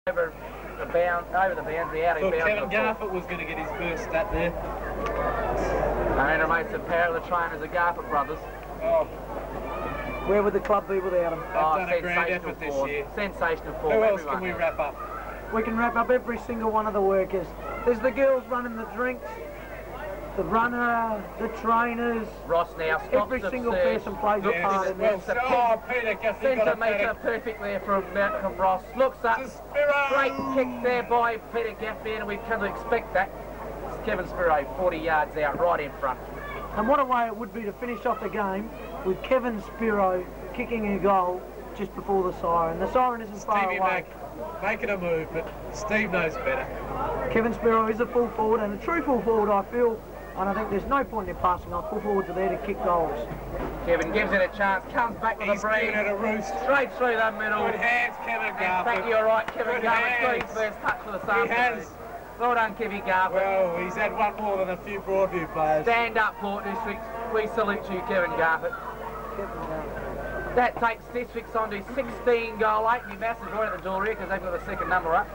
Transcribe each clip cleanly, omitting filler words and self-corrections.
over the boundary, out of bounds. Kevin Garford was going to get his first stat there. And it remains the pair of the trainers, the Garford brothers. Oh. Where would the club be without them? They've done a great effort this year. Sensational form. Who else can we wrap up? We can wrap up every single one of the workers. There's the girls running the drinks, the runner, the trainers. Ross now stops every single person plays a part in this. Oh, Peter Guthrie got Centimetre perfect there from Ross. Looks up. Great kick there by Peter Gaffney, and we've come to expect that. It's Kevin Spiro, 40 yards out, right in front. And what a way it would be to finish off the game with Kevin Spiro kicking a goal just before the siren. The siren isn't far away. Making a move, but Steve knows better. Kevin Spiro is a full forward, and a true full forward, I feel, and I think there's no point in passing off. Full forwards are there to kick goals. Kevin gives it a chance, comes back with a breeze. At a roost. Straight through the middle. Good hands, Kevin Garford. Thank you, all right, Kevin Garford. Got his first touch for the Suns. He has. Well done, Kevin Garford. Well, he's had one more than a few Broadview players. Stand up, Port District. We salute you, Kevin Garford. That takes Districts on to 16 goal 8. The Ambassadors right at the door here because they've got the second number up.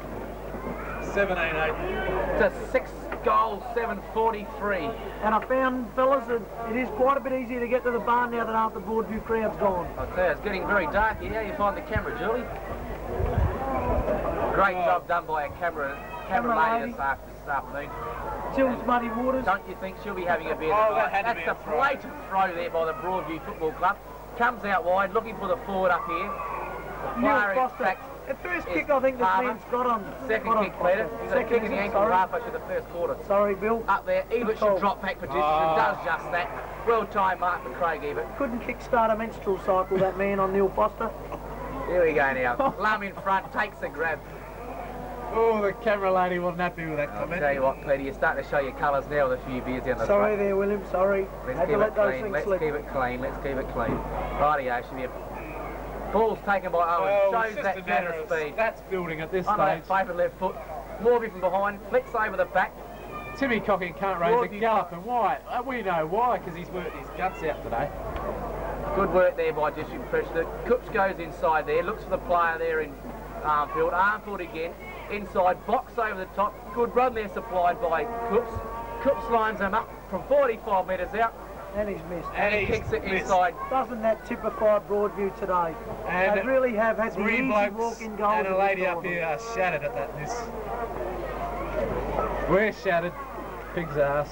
7-8-8. To 6 goals, 7:43. And I found, fellas, that it is quite a bit easier to get to the barn now that half the Broadview crowd's gone. I tell you, it's getting very dark here. How do you find the camera, Julie? Great job done by a camera lady this afternoon. Tills Muddy Waters. Don't you think she'll be having a beer tonight? That's a blatant throw there by the Broadview Football Club. Comes out wide, looking for the forward up here. The player in fact, at first kick, I think this man's got on. Second kick, Peter. He's got a kick in the ankle halfway through the first quarter. Sorry, Bill. Up there, Ebert should drop back for distance and does just that. Well timed mark for Craig Ebert. Couldn't kick-start a menstrual cycle, that man on Neil Foster. Here we go now. Lum in front, takes a grab. Oh, the camera lady wasn't happy with that comment. I'll tell you what, Peter, you're starting to show your colours now with a few beers down the Sorry there, William, sorry. Let's keep it clean, let's keep it clean, let's keep it clean. Rightio, should be a... Ball's taken by Owen, shows that matter of speed. That's building at this on stage. That favourite left foot, Morby from behind, flicks over the back. Timmy Cocking can't raise a gallop, and why? We know why, because he's worked his guts out today. Good work there by District President. Coops goes inside there, looks for the player there in Armfield. Armfield again, inside, box over the top. Good run there supplied by Coops. Coops lines him up from 45 metres out. And he's missed. And he kicks it inside. Doesn't that typify Broadview today? And they really have had the easy walk-in goals. And a lady up here are shattered at that miss. We're shattered. Pig's ass.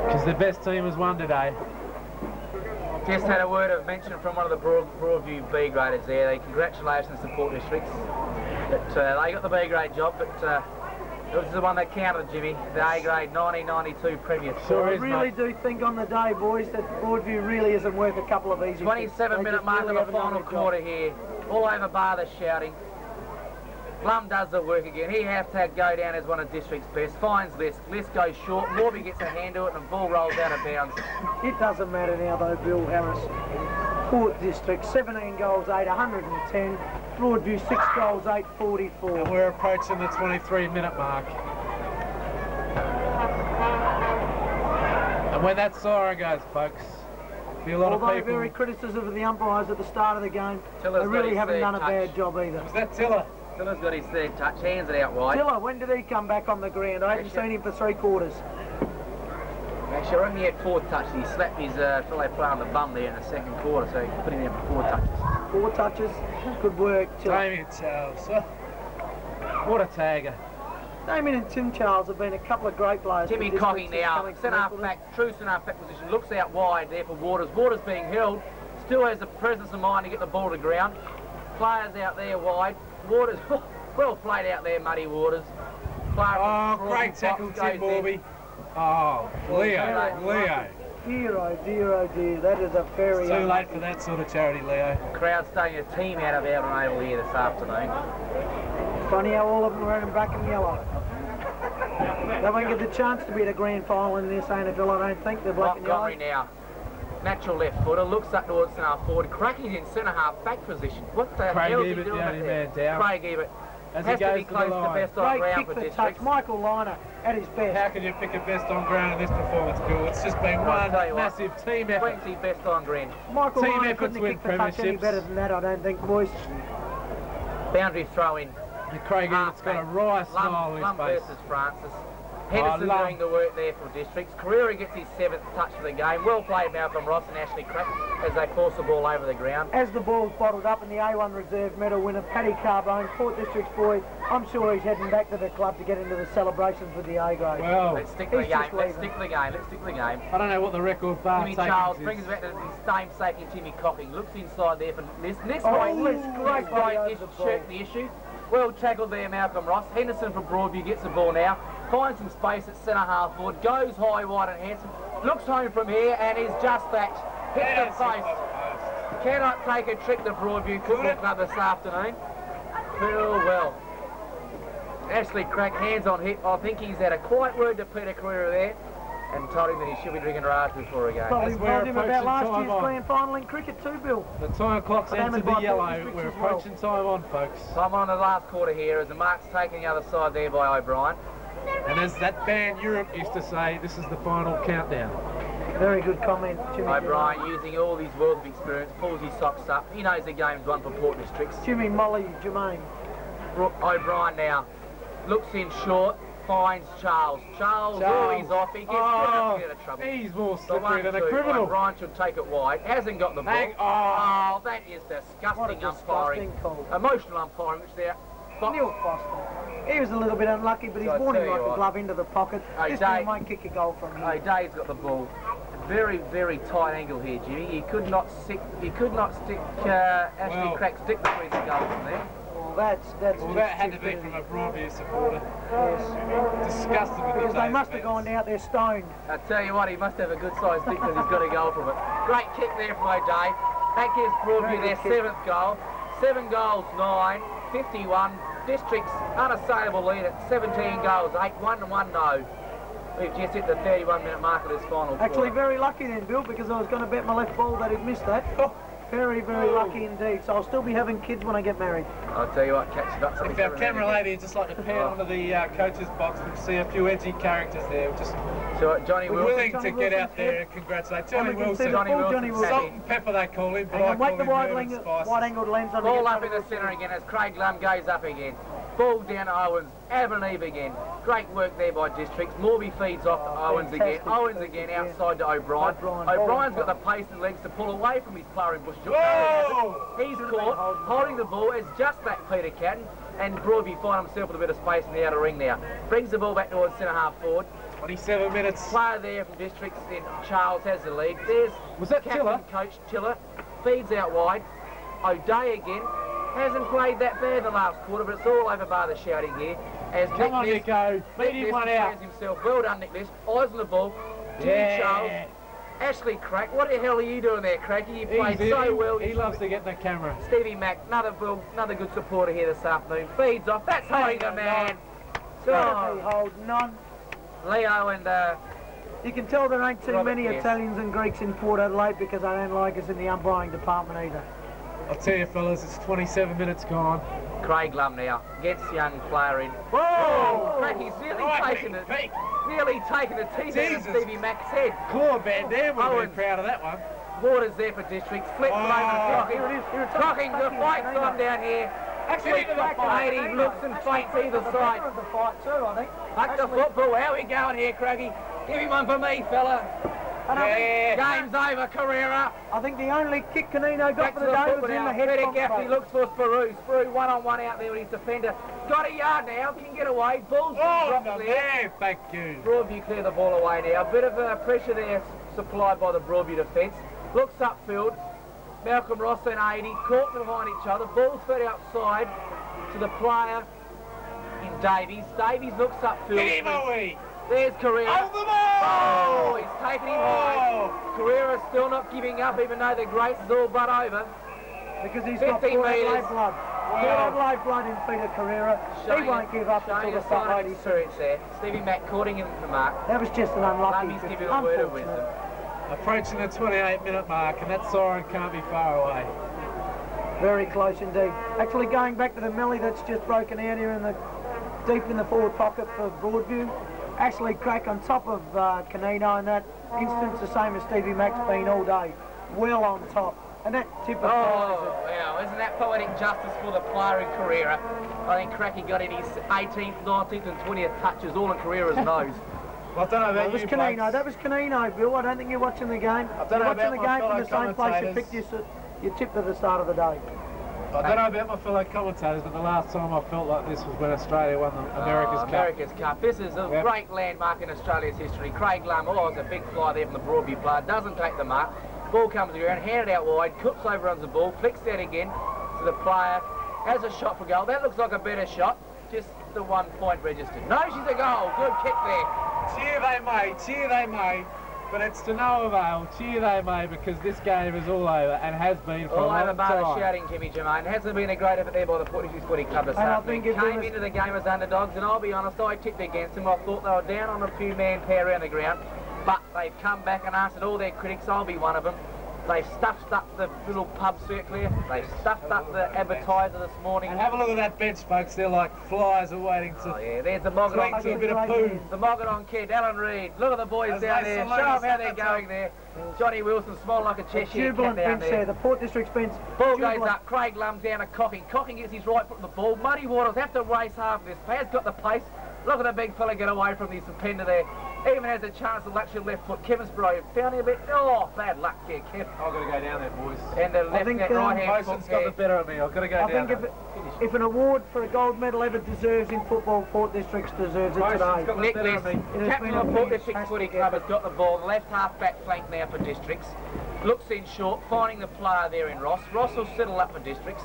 Because the best team has won today. Just had a word of mention from one of the Broadview B graders there. Congratulations to Port Districts. But they got the B grade job, but it was the one that counted, Jimmy. The A grade 1992 Premier. Sure, I really do think on the day, boys, that Broadview really isn't worth a couple of easy. 27-minute mark of the final quarter here. All over bar the shouting. Blum does the work again. He has to go down as one of District's best. Finds Lisk. Lisk goes short. Morby gets a hand to it and the ball rolls out of bounds. It doesn't matter now though, Bill Harris. Port District, 17 goals, 8, 110. Broadview, 6 goals, 8, 44. And we're approaching the 23-minute mark. And when that siren goes, folks, be a lot of people... very criticism of the umpires at the start of the game, Tiller's they really haven't done a bad job either. Was that Tiller? Tiller's got his third touch, hands it out wide. Tiller, when did he come back on the ground? I haven't seen him for 3 quarters. Actually, I reckon he had 4 touches. He slapped his fellow player on the bum there in the second quarter, so he put him in for 4 touches. 4 touches, good work, Tiller. Damien Charles, what a tagger. Damien and Tim Charles have been a couple of great players. Timmy Cocking now, centre-half back, true centre-half back position, looks out wide there for Waters. Waters being held, still has the presence of mind to get the ball to ground. Players out there wide. Waters, well played out there, Muddy Waters. Player great tackle, Tim Morby. Oh, Leo. Dear, oh dear, oh dear. That is a very... It's too late for that sort of charity, Leo. Crowd starting a team out of Out and Able here this afternoon. Funny how all of them are wearing black and yellow. They won't get the chance to be at a grand final in this AFL, I don't think. They're black and yellow. Now. Natural left footer, looks up towards centre-half forward. Cracking in centre-half back position. What the hell is he doing up there? Craig Ebert. Has to be close to best on ground for Districts. Michael Liner at his best. How can you pick a best on ground in this performance, Bill? It's just been one massive team effort. 20 best on ground. Michael Liner couldn't have kicked the touch any better than that, I don't think, boys. Boundary throw in. And Craig Edwards got a wry smile on his Lum face. versus Francis. Henderson Lum. doing the work there for Districts. Carrera gets his 7th touch of the game. Well played Malcolm Ross and Ashley Crack as they force the ball over the ground. As the ball's bottled up and the A1 Reserve medal winner, Paddy Carbone, Port District's boy, I'm sure he's heading back to the club to get into the celebrations with the A grade. Well, Let's stick to the He's game. just Let's leaving. stick to the game. Let's stick to the game. I don't know what the record bar Jimmy takings Charles is. brings it back to his namesake in Jimmy Cocking. Looks inside there for this. Next Oh, point, great great body point, over is the ball. check the issue. Well tackled there, Malcolm Ross. Henderson from Broadview gets the ball now. Finds some space at centre half forward. Goes high, wide and handsome. Looks home from here and is just that. Hits the post. Cannot take a trick to Broadview Football Club this afternoon. Feel well. Ashley Crack, hands on hip. I think he's had a quiet word to Peter Carrera there and told him that he should be drinking raj before a game. Probably As we're told him about approaching last time year's on. grand final in cricket too, Bill. The time clock's But entered Ahmed the by yellow. Port Districts We're as well. approaching time on, folks. So I'm on the last quarter here as the mark's taken the other side there by O'Brien. And as that band Europe used to say, this is the final countdown. Very good comment, Jimmy. O'Brien using all his wealth of experience, pulls his socks up. He knows the game's won for Port Districts. Jimmy Molly Jermaine. O'Brien now looks in short, finds Charles. Charles, he's off. He gets a bit of trouble. He's more The slippery than a 1-2, criminal. O'Brien should take it wide. Hasn't got the ball. Oh, that is What a disgusting umpiring. disgusting call. Emotional umpiring, which they're... Neil Foster. He was a little bit unlucky, but he's So I born him tell like you a what. glove into the pocket. Hey, This Dave. man won't kick a goal from here. Dave's got the ball. Very, very tight angle here, Jimmy. He could not stick. Ashley Crack's dick between the goals from there. Well, that's Well, just that had to be stupidity. from a Broadview supporter. Yes. Disgusted with Because the they Dave must have fans. gone out there stoned. I tell you what, he must have a good sized dick because he's got a goal from it. Great kick there from O'Day. That gives Broadview Very their good kick. 7th goal. 7 goals, 9, 51. District's unassailable lead at 17 goals, 8-1-1 no. We've just hit the 31-minute mark of this final Actually, quarter. very lucky then, Bill, because I was going to bet my left ball that he'd missed that. Very, very lucky indeed. So I'll still be having kids when I get married. I'll tell you what, catch you got something. If our every now and camera again. lady would just like to pan onto the coach's box, we'll see a few edgy characters there. We're just So Johnny We're Wilson. willing to Johnny get Wilson, out there and congratulate Johnny And we can see Wilson. the Johnny full Wilson. Johnny Wilson. Salt and pepper they call him, but I And wait call the him wide, herb and spice. wide-angled lens on to Ball get up Johnny in the Wilson. centre again as Craig Lum goes up again. Ball down to Owens. Aveneve again. Great work there by Districts. Morby feeds off to Owens again. fantastic. Owens again outside to O'Brien. O'Brien, O'Brien's got bowling the pace and legs to pull away from his player in Bush. Whoa! He's caught, holding the ball as just back Peter Catton, and Broadview find himself with a bit of space in the outer ring now. Brings the ball back towards centre half forward. 27 minutes. Player there from Districts in Charles has the lead. There's Was that captain Tiller? coach Tiller. Feeds out wide. O'Day again. Hasn't played that bad in the last quarter, but it's all over by the shouting here. As Come on, Nick Nico. Beat him Ness one out. declares himself. Well done, Nick Ness. Eyes on the ball. Jimmy Charles. Ashley Crack. What the hell are you doing there, Cracky? You played so well. He loves to get in the camera. Stevie Mack, another good supporter here this afternoon. Feeds off. That's holding the man. Gotta be So, holding on. Leo and You can tell there ain't too Robert many Pierce. Italians and Greeks in Port Adelaide because they don't like us in the umpiring department either. I'll tell you, fellas, it's 27 minutes gone. Craig Lum now gets young player in. Whoa! Cracky's nearly Right, taken it. peak. Nearly taken the teeth out of Jesus. Stevie Mack's head. Claude Van Dam would have Owens. been proud of that one. Waters there for Districts. Flips Oh. over to Here it is, here it is. Crocking. The Fucking fight's Canino. on down here. Actually, Get into the fight. He looks and fights either The side. better of the fight too, I think. Back to Actually, football. How we going here, Craggy? Give him one for me, fella. and I think- Game's over, Carrera. I think the only kick Canino got Back for to the the day football was in now. the head Peter from Gaffney Spain. looks for Sparoo. Sparoo one-on-one out there with his defender. Got a yard now. Can get away. Ball's been Oh, dropped the there. man, thank you. Broadview clear the ball away now. A bit of pressure there supplied by the Broadview defence. Looks upfield. Malcolm Ross and 80 caught behind each other. Ball fed outside to the player in Davies. Davies looks upfield. Get him away. There's Carrera. Hold the ball! Oh, he's taken him high. Carrera's still not giving up, even though the grace is all but over. Because he's got 15 Port Adelaide metres. blood. Port Adelaide blood in Peter Carrera. He won't give up until showing the a sign front of lady experience there. Stevie Mack courting him the mark. That was just an unlucky, Lammy's giving a word of wisdom. unfortunate. Approaching the 28-minute mark, and that siren can't be far away. Very close indeed. Actually going back to the melee that's just broken out here in the deep in the forward pocket for Broadview. Ashley Crack on top of Canino in that instance, the same as Stevie Mack's been all day. Well on top. And that tip of Oh, yeah, isn't that poetic justice for the player in Carrera? I think Cracky got in his 18th, 19th and 20th touches, all in Carrera's nose. Well, I don't know about that was you Canino. blokes. That was Canino, Bill. I don't think you're watching the game. I don't know you're watching the about game my from the same place you commentators. picked your tip at the start of the day. I don't know about my fellow commentators, but the last time I felt like this was when Australia won the America's Cup. America's Cup. This is a great landmark in Australia's history. Craig Lum, it's a big fly there from the Broadview player, doesn't take the mark. Ball comes around, handed out wide, Cooks overruns the ball, flicks down again to the player, has a shot for goal. That looks like a better shot, just the 1 point registered. No, she's a goal. Good kick there. Cheer they may, but it's to no avail. Cheer they may, because this game is all over and has been for all a long over Barter time. shouting, Jimmy Jermaine. Hasn't been a great effort there by the Port District Footy Club this afternoon. Came into the game as underdogs, and I'll be honest, I tipped against them. I thought they were down on a few man pair around the ground, but they've come back and answered all their critics. I'll be one of them. They've stuffed up the little pub circular. They've stuffed up the advertiser this morning. And have a look at that bench, folks. They're like flies are waiting to... Oh, yeah, there's the Mogadon to a kid. bit of poo. The Mogadon kid, Alan Reid. Look at the boys As down they there. Show salute them us how at they're the going there. Johnny Wilson smiling like a Cheshire Jubilant cat down bench there. there. The Port District's bench. Ball goes up. Craig Lum down to Cocking. Cocking gets his right foot on the ball. Muddy Waters have to race half of this. Paz got the pace. Look at the big fella get away from the suspender there. Even has a chance to luxury left foot. Kevin Sparrow found him a bit. Oh, bad luck here, Kev. I've got to go down there, boys. And the left hand, right hand Mason's foot got there. the better of me. I've got to go I down think there. if an award for a gold medal ever deserves in football, Port Districts deserves it Mason's today. got the Nick better Liss, of me. It has captain been of a the Port District fantastic Footy Club, has effort. got the ball. Left half back flank now for Districts. Looks in short, finding the player there in Ross. Ross will settle up for Districts.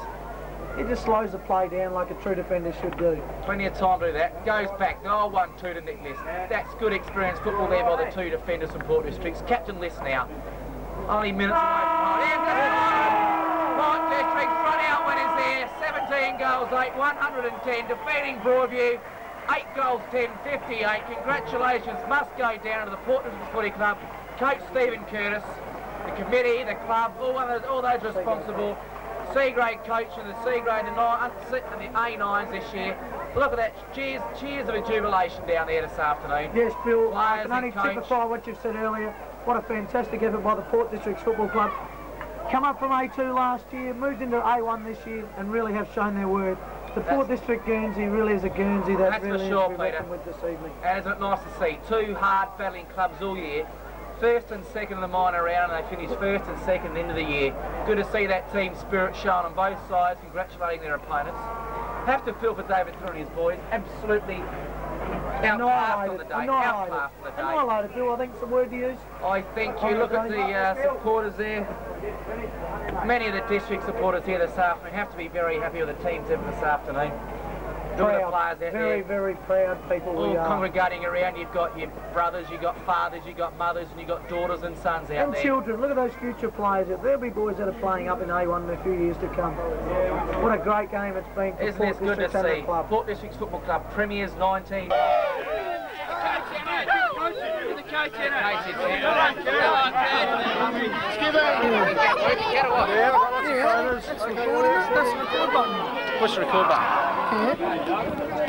It just slows the play down like a true defender should do. Plenty of time to do that. Goes back. Goal 1-2 to Nick Liss. That's good experienced football there by the two defenders from Port Districts. Captain Liss now. Only minutes away from home. Here's the Port Districts front out winners there. 17 goals, 8, 110. Defeating Broadview. 8 goals, 10, 58. Congratulations must go down to the Port Districts Footy Club. Coach Stephen Curtis, the committee, the club, all those responsible. C-grade coach and the C-grade and the A9s this year. Look at that. Cheers of a jubilation down there this afternoon. Yes, Bill, I Players can only and coach. typify what you've said earlier. What a fantastic effort by the Port Districts Football Club. Come up from A2 last year, moved into A1 this year, and really have shown their worth. The Port District Guernsey really is a Guernsey that That's for really sure, is to be Peter. reckoned with this evening. And isn't it nice to see two hard battling clubs all year. First and second in the minor round, and they finished first and second into the year. Good to see that team spirit shown on both sides, congratulating their opponents. Have to feel for David Thorne and his boys. Absolutely outclassed on the day. Outclassed on the day. Annihilated, Bill, I think it's the word to use. I think you look at the supporters there. Many of the district supporters here this afternoon have to be very happy with the teams this afternoon. Look at the players out Very, there. very proud people All we are. congregating around. You've got your brothers, you've got fathers, you've got mothers, and you've got daughters and sons out And there. children, look at those future players. There'll be boys that are playing up in A1 in a few years to come. What a great game it's been for Isn't Port this good Districts to and see? the club. Port Districts Football Club, Premiers 19. Push the record button.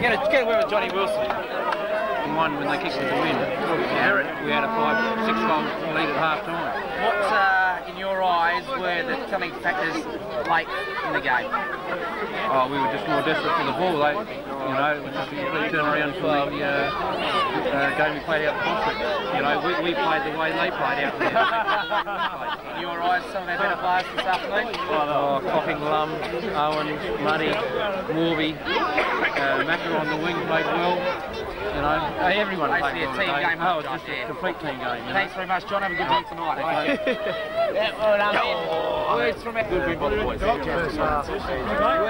Get away with Johnny Wilson. And won when they kicked it to win. We had a 5-6 goal lead at half time. What, in your eyes, were the telling factors late in the game? Oh, we were just more desperate for the ball. You know, it was just a complete turnaround for the game we played out the District. You know, we played the way they played out there. In your eyes, some of their better players this afternoon? Oh, Cocking, Lum, Owen, Muddy, Morby, Macker on the wing played well. You know, everyone played Basically a well team today. game, Oh, right just there. a complete team game. You know? Thanks very much, John. Have a good night tonight. Words from Good win by the boys. Where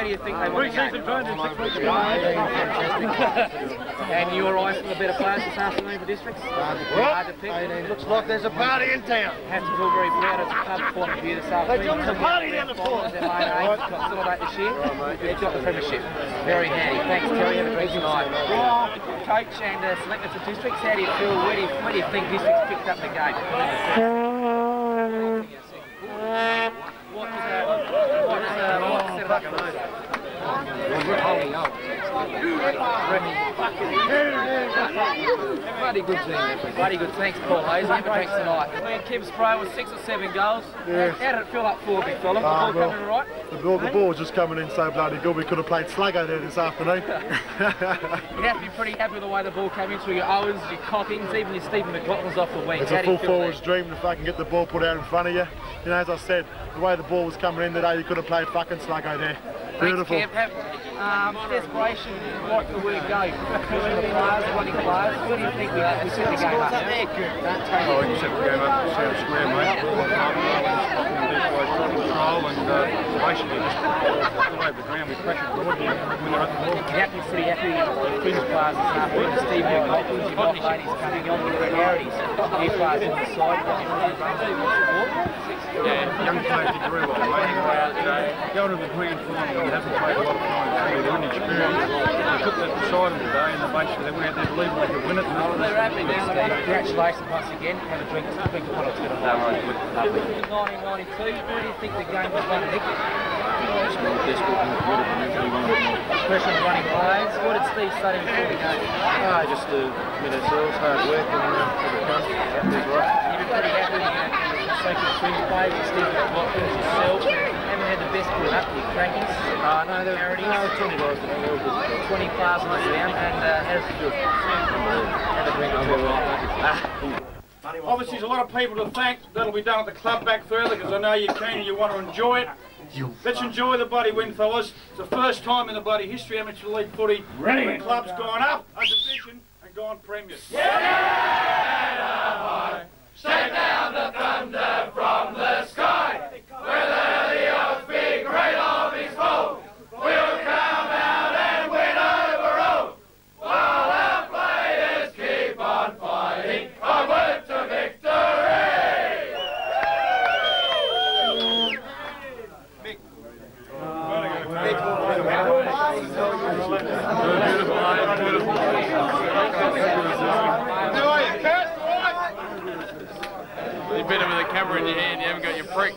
do you think they won the game? And your eyes from the better players this afternoon for Districts? Hard to pick. Looks like there's a party in town. Have to feel very proud as a club point of view this afternoon. There's a party down the court. They've got celebrate this year. They've got the premiership. Very handy. Thanks, Terry. Have a great night. Coach and selector for Districts, how do you feel? Where do you think Districts picked up the game? What set it up? Bloody good team. Bloody good. Thanks, Paul Hayes. Thanks tonight. Me and Kim Spray with 6 or 7 goals. Yeah. How did it feel up for, big fella? The ball coming right? The ball was just coming in so bloody good. We could have played sluggo there this afternoon. You have to be pretty happy with the way the ball came in through your Owens, your Cockings, even your Stephen McLaughlin's off the wing. It's a full forward's dream to fucking get the ball put out in front of you. You know, as I said, the way the ball was coming in today, you could have played fucking sluggo there. Beautiful. Thanks, Kev. Desperation, what the word go? Pushing the players, running players. What do you think we set the game up? Oh, we can set the game up to sound square, mate. Control and basically just all over the ground. We pressured forward when they're at the ball. You have to be pretty happy with Queen's players this afternoon. Steve McLaughlin's, your boss ladies coming on with the Harry's. New players on the side. Yeah, young players did very well, mate. Going to the grand final, they haven't played a lot of times. They're inexperienced. They took that beside them today, and basically they went out there believing they could win it. They're happy there, Steve. Congratulations once again. Have a drink of one or two. 1992, where do you think the game was won, Nick? Pressure on running players. What did Steve say before the game? Just to win ourselves, hard work, and that's right. You've been pretty happy with the second Queen's players, Steve McLaughlin, yourself. Haven't had the best put up, your Crankies. No, 20 guys. 20 players on the ground, and how's it feel? Have a drink or two. Obviously, there's a lot of people to thank. That'll be done at the club back further because I know you're keen and you want to enjoy it. Let's enjoy the bloody win, fellas. It's the first time in the bloody history of amateur league footy when the club's gone up a division and gone premiers. Step down the thunder from the sky, whether the odds be great or be small, we'll come out and win overall, while our players keep on fighting, onward to victory! You're better with a camera in your hand, you haven't got your prick.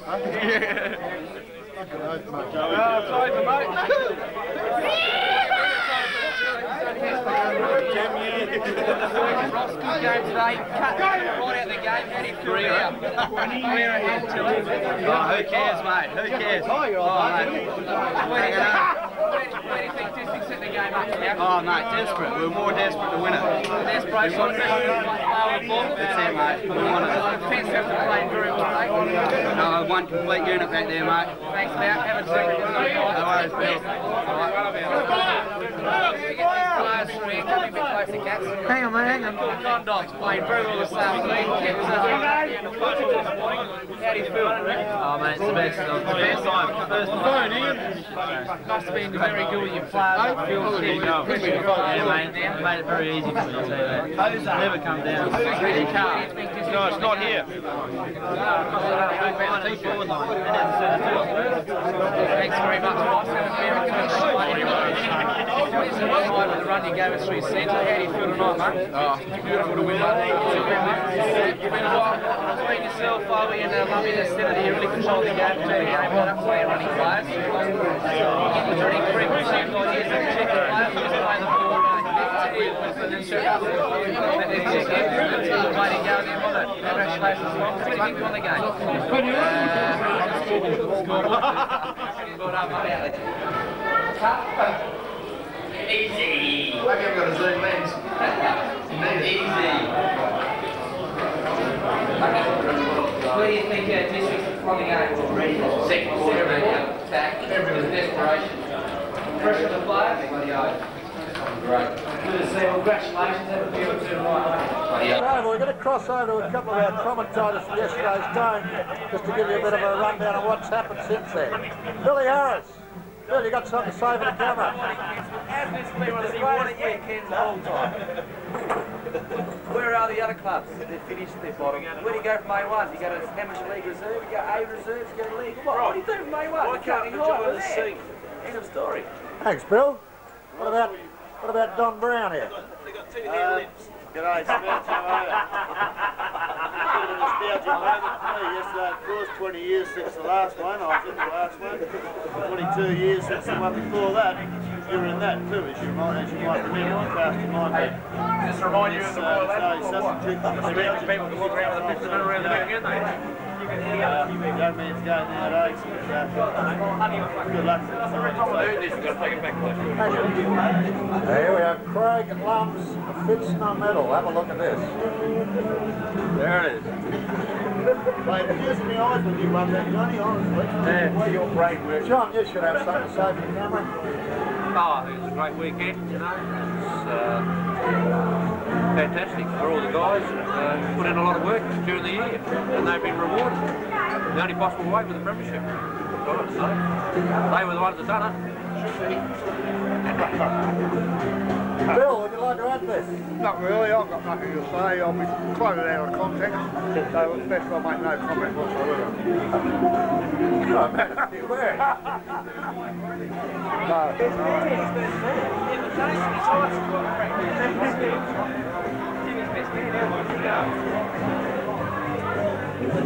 Good game today. Cut right out the game. How do you feel now? We're ahead, Tilly. Who cares, mate? Who cares? Oh, you're all right. Where do you think District set the game up now? Oh, mate, desperate. We're more desperate to win it. Desperation. That's it, mate. We wanted it. Defence have to play very well, mate. No, one complete unit back there, mate. Thanks, Matt. Have a drink. No worries, Bill. Hang on, mate, hang on. Condoms playing very well this afternoon. How do you feel? Oh, mate, it's the best. The best time. First time. Must have been very good with your players. Yeah, mate. Made it very easy for me to say that. Never come down. No, it's not here. Thanks very much, boss. The run you gave us through centre. How do you feel tonight, mate? Oh, beautiful to win, mate. You've been a while. Between yourself, Chloe, and Lummy, the centre, you really controlled the game. Got up playing running players. Was there any preference you got here to check the players? Just play the ball. Congratulations, Bob. What do you think on the game? Easy. Maybe I've got a zoom lens. Easy. Where do you think District's on the game? Second quarter, attack, desperation. Pressure on the players. Great. Good to see. Congratulations. Have a beautiful tonight. Right, we're going to cross over to a couple of our commentators from yesterday's game, just to give you a bit of a rundown of what's happened since then. Billy Harris. Bill, you got something to say for the camera? Has this been one of the greatest weekends of all time? Where are the other clubs that finished their bottom? Where do you go from A1? Do you go to Amateur League Reserve? You go A Reserve? You go to League? What do you do from A1? Why can't you enjoy the sea? End of story. Thanks, Bill. What about Don Brown here? G'day, Spence, how are you? A bit of a nostalgic moment for me yesterday, of course, 20 years since the last one. I was in the last one. 22 years since the one before that. you're in that too, as you might remember, cast your mind back. Just remind you of the Royal Admiral. People can walk around with a pistol around the back, can't they? Young man's going nowadays. Good luck. Here we have Craig Lum's Fitzner medal. Have a look at this. There it is. Mate, if you're in the eyes when you run that, Johnny, honestly. Yeah, your brain works. John, you should have something to say for the camera. Oh, I think it was a great weekend, you know. It's fantastic for all the guys. Put in a lot of work during the year, and they've been rewarded. The only possible way with the premiership. That's all I have to say. They were the ones that done it. Bill, would you like to add this? Not really, I've got nothing to say. I'll be quoted out of context, so it's best I make no comment whatsoever. No, man, beware.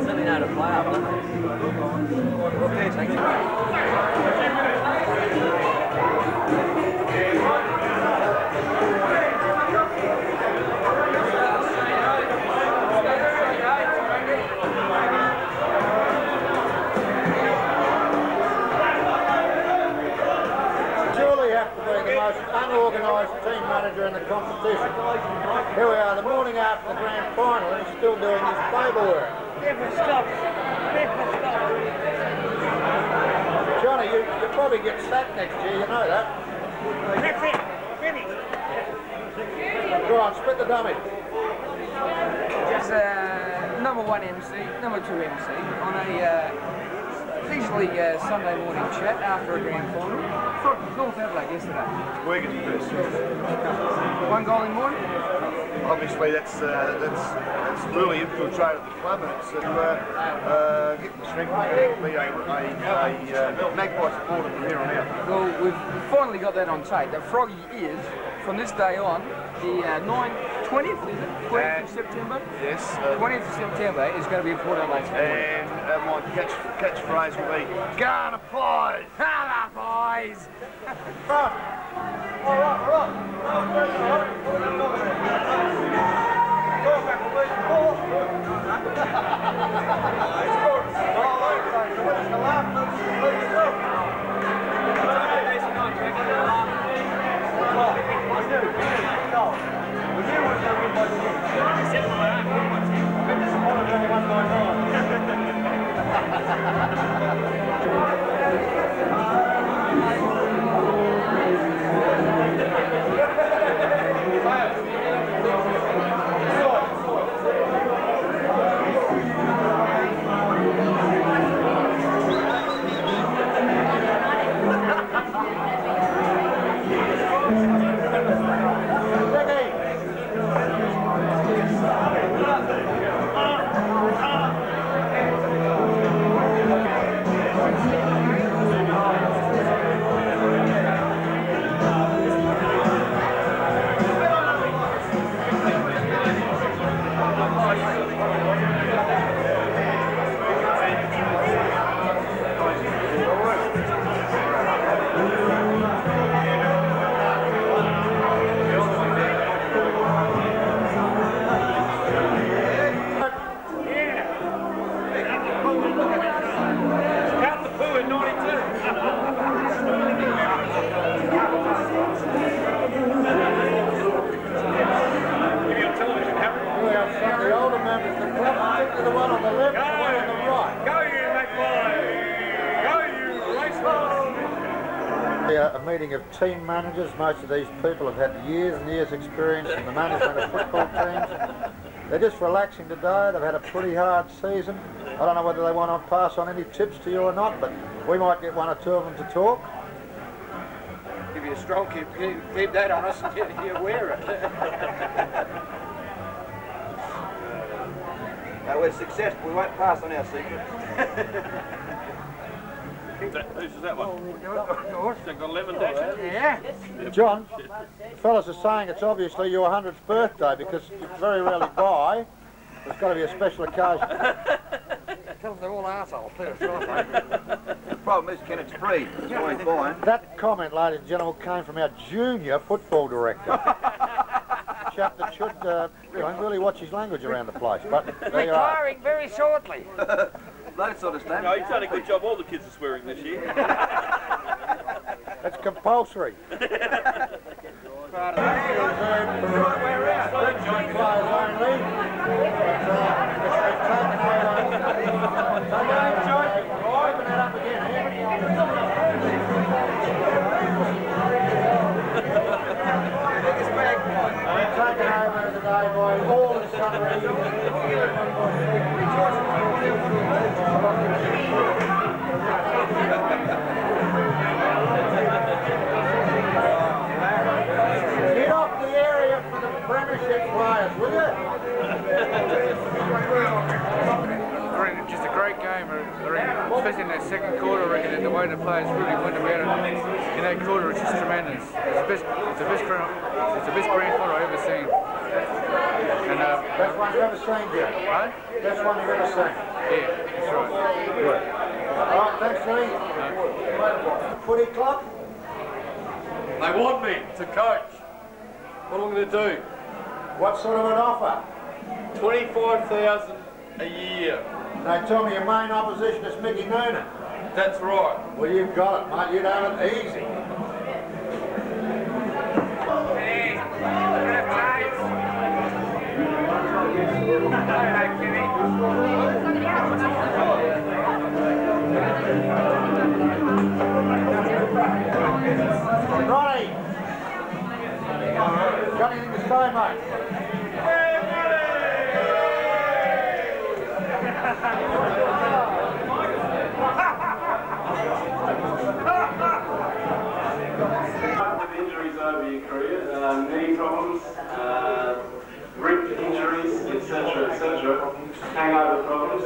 Certainly know to play up, don't they? Thank you. Unorganised team manager in the competition. Here we are, the morning after the grand final, and he's still doing his paperwork. Never stop. Johnny, you probably get sacked next year, you know that. That's it. Finish. Go on, split the dummy. Just number 1 MC, number 2 MC on a leisurely Sunday morning chat after a grand final for North Adelaide yesterday. Wigan first. 1 goal in morning. Obviously, that's really infiltrated the club, and it's getting the strength to be a Magpie supporter from here on out. Well, we've finally got that on tape. That Froggy is, from this day on, the 20th, is it? 20th of September? Yes. 20th of September is going to be a Port Adelaide supporter. And my catchphrase will be, Ghana boys! Ghana boys! A meeting of team managers. Most of these people have had years and years experience in the management of football teams. They're just relaxing today. They've had a pretty hard season. I don't know whether they want to pass on any tips to you or not, but we might get 1 or 2 of them to talk. Give you a strong keep that on us until you wear it. We're successful, we won't pass on our secrets. Who's that one? They've got 11 dashes? Yeah. John, the fellas are saying it's obviously your 100th birthday because you very rarely buy. There's got to be a special occasion. Tell them they're all arseholes too, problem is, Ken, it's free. That's why he's buying. That comment, ladies and gentlemen, came from our junior football director. Chap that should really watch his language around the place. But there you are. Retiring very shortly. That sort of stuff. No, he's done a good job. All the kids are swearing this year. It's compulsory. Taken over today by all the Sunray. Get off the area for the premiership players, will you? Just a great game, especially in that second quarter. I reckon that the way the players really went about it in that quarter is just tremendous. It's the best grand final I've ever seen. And best one you've ever seen, Jim. Right? Best one you've ever seen. Yeah, that's right. Good. All right, thanks, Lee. Footy club. They want me to coach. What am I going to do? What sort of an offer? 25,000 a year. They tell me your main opposition is Mickey Noonan. That's right. Well, you've got it, mate. You'd have it easy. Ronnie! Got anything to say, mate? With injuries over your career, knee problems, rib injuries, etc., hangover problems.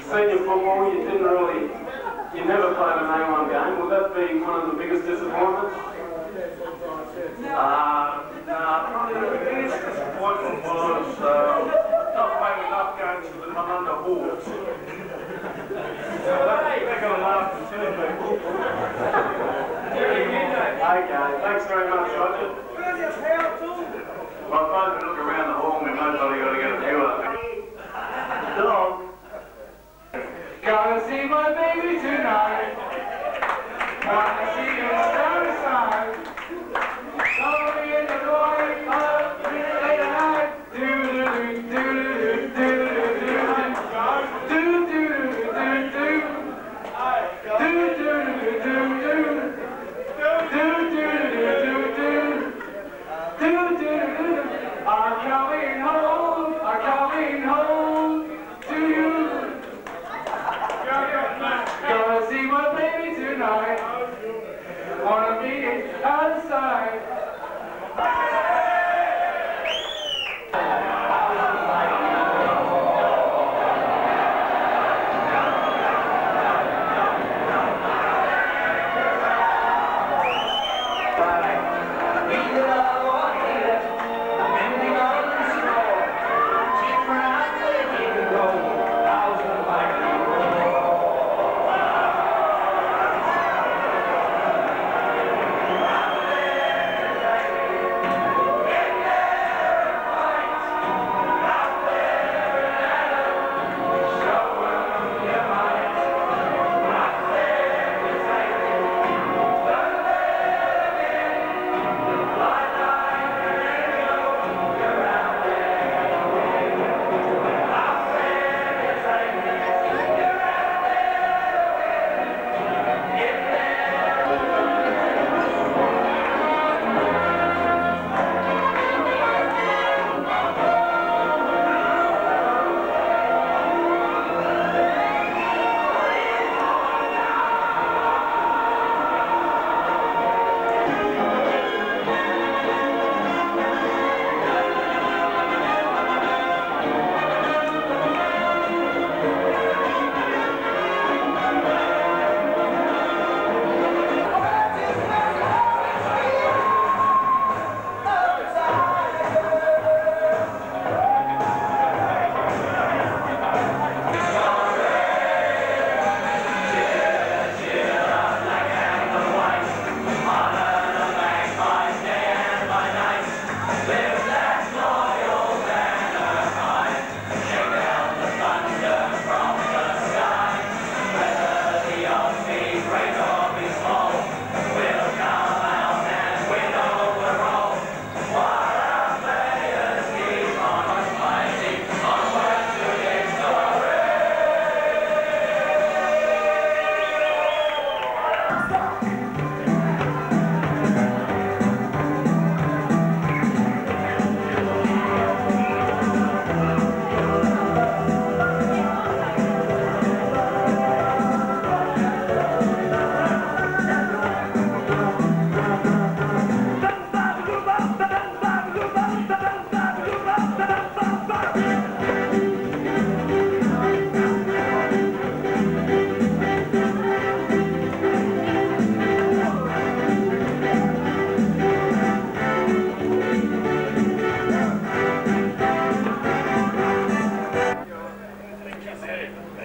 Senior football, you never played an A1 game. Will that be one of the biggest disappointments? Probably the biggest disappointment was not playing enough games for the Manunda Hawks. They're going to laugh at two people. Okay, thanks very much, Roger. Well, I suppose we look around the hall and we've most probably got to get a view of it. Dog. Gotta see my baby tonight. Wanna see her stand aside. Sorry in the morning, up late at night. Do do do do do do do do do do I'm coming home to you. Gonna see my baby tonight. Wanna be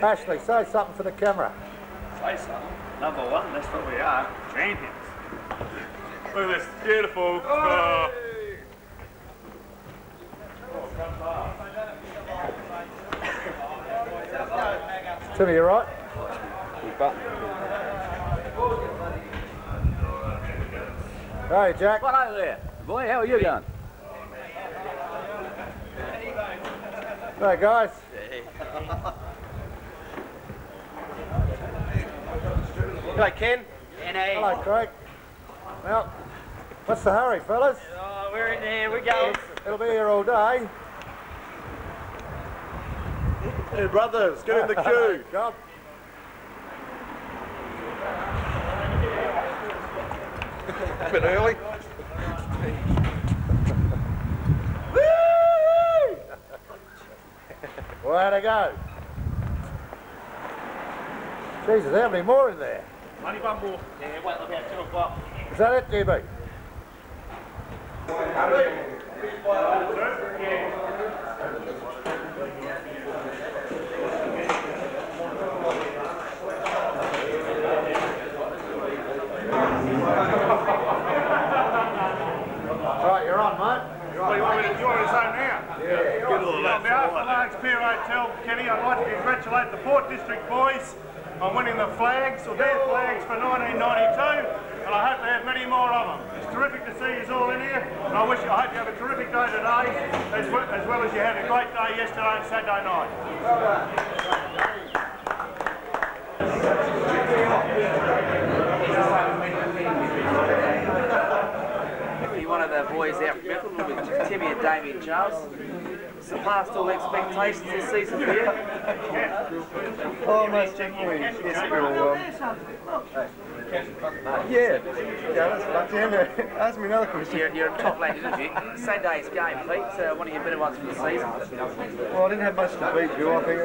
Ashley, say something for the camera. Say something. Number one, that's what we are. Champions. Look at this, beautiful. Oh. Timmy, you right? Hey, Jack. What over there? Boy, how are you going? Hey, guys. Hello, Ken. Hello, Craig. Well, what's the hurry, fellas? Oh, we're in there, we're going. It'll be here all day. Hey, brothers, get in the queue. Job. A bit early. Way to go. Jesus, how many more in there? Only one more. Yeah, wait till about 2 o'clock. Is that it, GB? Right, you're on, mate. You're on. You want me to say now? Yeah. On behalf of Largs Pier Hotel, Kenny, I'd like to congratulate the Port District boys on winning the flags, or their flags, for 1992, and I hope they have many more of them. It's terrific to see you all in here, and I hope you have a terrific day today, as well as you had a great day yesterday and Saturday night. One of the boys out from Methil with Timmy and Damien Charles. Surpassed all expectations this season for you. Oh, most definitely. Yes, Bill. Yeah, that's ask me another question. You're a top lad, isn't you? Saturday's game, Pete. One of your better ones for the season. Well, I didn't have much to beat, Bill. I think